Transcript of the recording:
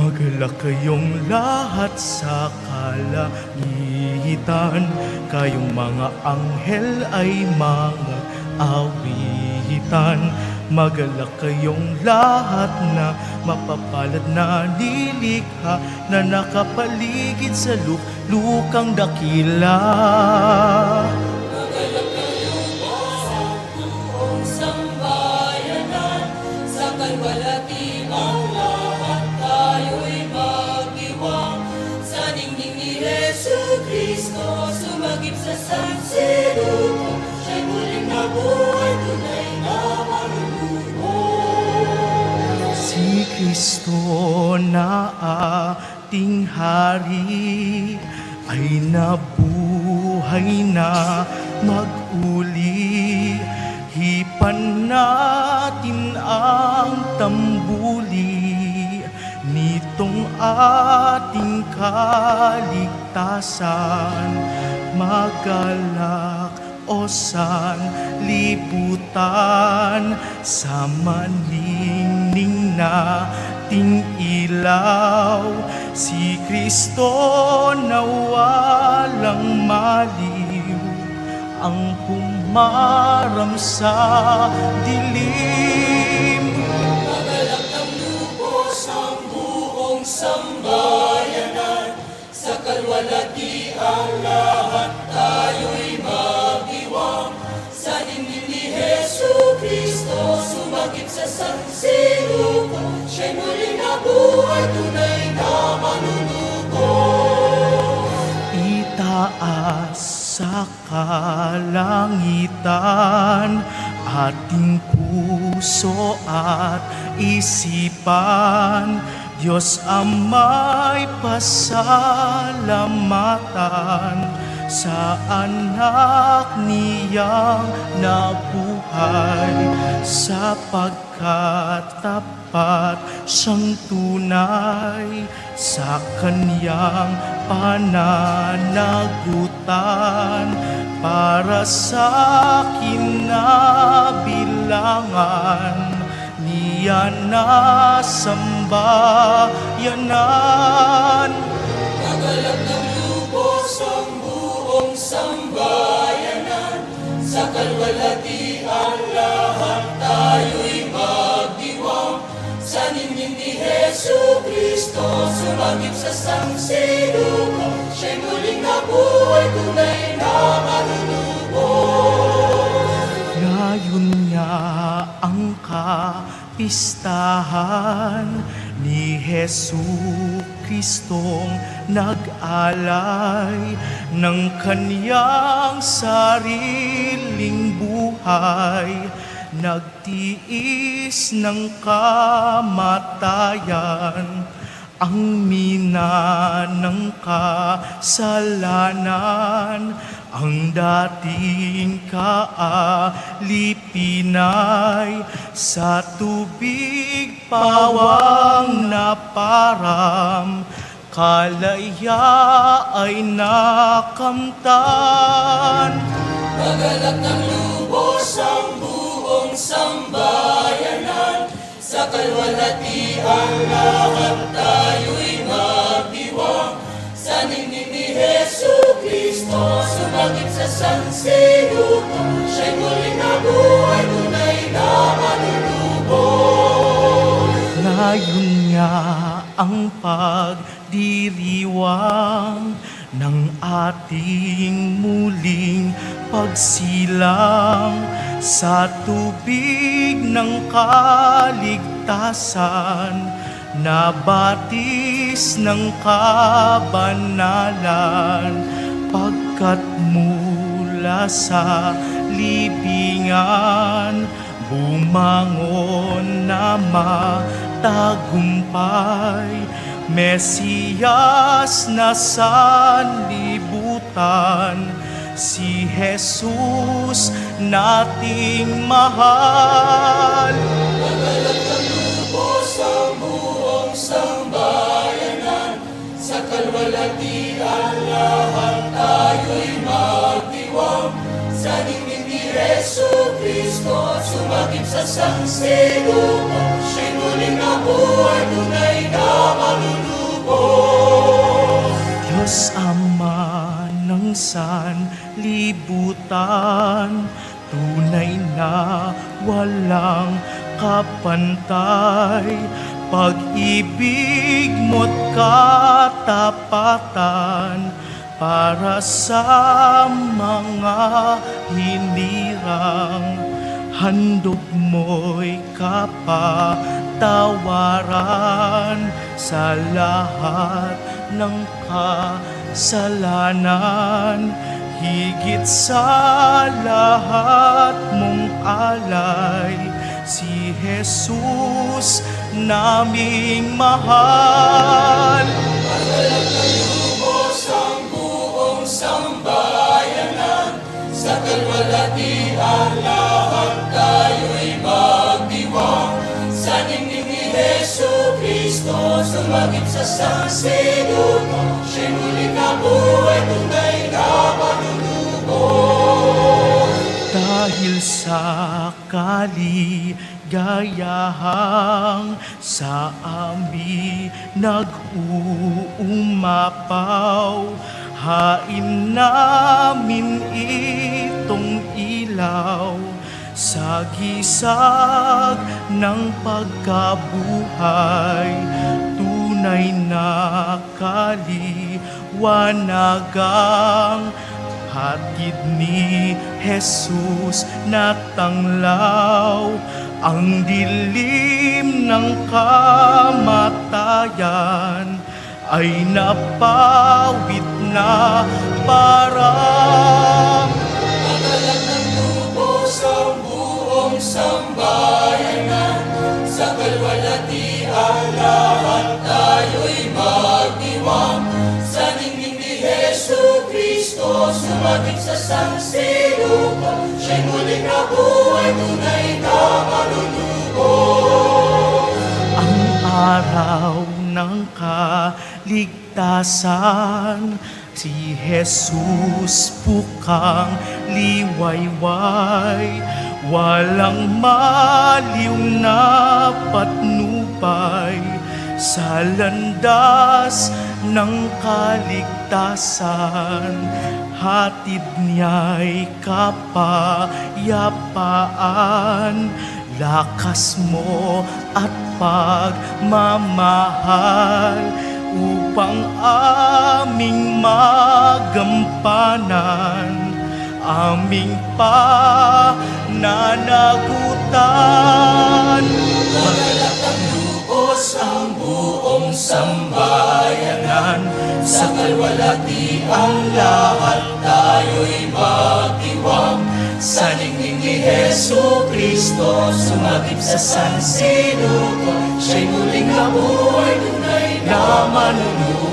Magalak kayong lahat sa kalangitan, kayong mga anghel ay mga awitan. Magalak kayong lahat na mapapalad na nilikha, na nakapaligid sa lukang dakila. Magalak kayong sa buong sambayanan, sa kalwalati ang lahat tayo'y magdiwang. Sa ningning ni Jesucristo, sumagip sa sansiluko, siya'y muling nabuhay, tunay na marunong. Si Kristo na ating hari ay nabuhay na mag-uli. Hipan natin ang tambuli nitong ating kaligtasan. Magalak o sanlibutan sa maningning nating ilaw. Si Kristo na walang maliw ang humarang sa dilim. Magalak ng lubos ang buong sambayanan, sa kalwalati ang lahat tayo'y magdiwang. Sa ningning ni Jesucristo, sumagip sa sansiluko, siya'y muling nabuhay, tunay na manunugod. Itaas sa kalangitan ating puso at isipan, Diyos Ama'y pasalamatan sa anak niyang nabuhay, sapagkat tapat siyang tunay sa kaniyang pananagutan. Para sa akin na bilangan niya na sambayanan. Magalak ng lubos ang buong sambayanan, sa kalwalati ang lahat tayo'y magdiwang. Sa ningning ni Jesucristo, sumagip sa sansiluko, siya'y muling nabuhay, tunay na marunugod. Ngayon nga ang kapistahan ni Jesucristong nag-alay ng kaniyang sariling buhay, nagtiis ng kamatayan, ang minanang kasalanan, ang dating kaalipinay, sa tubig pawang naparam, kalaya ay nakamtan. Magalak ng lubos ang buong sambayanan, sa kalwalati ang lahat tayo'y magdiwang. Sa ningning ni Jesucristo, sumagip sa sansiluko, siya'y muling nabuhay, tunay na manunugod. Ngayon nga ang pagdiriwang ng ating muling pagsilang sa tubig ng kaligtasan, nabatis ng kabanalan, pagkat mula sa libingan bumangon na matagumpay, Mesiyas na sanlibutan, si Jesus nating mahal. Magalak ng lubos ang buong sambayanan, sa kalwalati ang lahat tayo'y magdiwang. Sa ningning ni Jesucristo, sumagip sa sansinuko, siya'y muling nabuhay, tunay na malulubos. Diyos Ama ng sanlibutan, tunay na walang kapantay, pag-ibig mo't katapatan para sa mga hinirang. Handog mo'y kapatawaran sa lahat ng kasalanan. Higit sa lahat mong alay, si Jesus naming mahal. Magalang na lubos ang buong sambayanan, sa kalwalatian lahat tayo'y magdiwang. Sa ningning ni Jesu Cristo, sumagip sa sansinuko, siya'y muling nabuhay, tunay na malulubos. Dahil sa kaligayahang sa amin nag-uumapaw, hain namin itong ilaw sa gisag ng pagkabuhay. Tunay na kaliwanagang hatid ni Jesus na tanglaw, ang dilim ng kamatayan ay napawid na parang. Magalang ng lubos ang buong sambayanan, sa kalwalatian lahat tayo'y magdiwang. Sa ningning ni Jesu Cristo, sumagip sa sansinuko, siya'y muling nabuhay, tunay na malulubos. Ang araw ng kaligtasan, si Jesus bukang liwayway, walang maliw na patnubay sa landas ng kaligtasan. Hatid niya'y kapayapaan, lakas mo at pagmamahal, upang aming magampanan aming pananagutan. Magalang ang lubos ang buong sambayanan, sa kalwalatian lahat tayo'y magdiwang. Sa ningning ni Jesu Cristo, sumagip sa sansinuko, siya'y muling nabuhay, tunay na manunubos.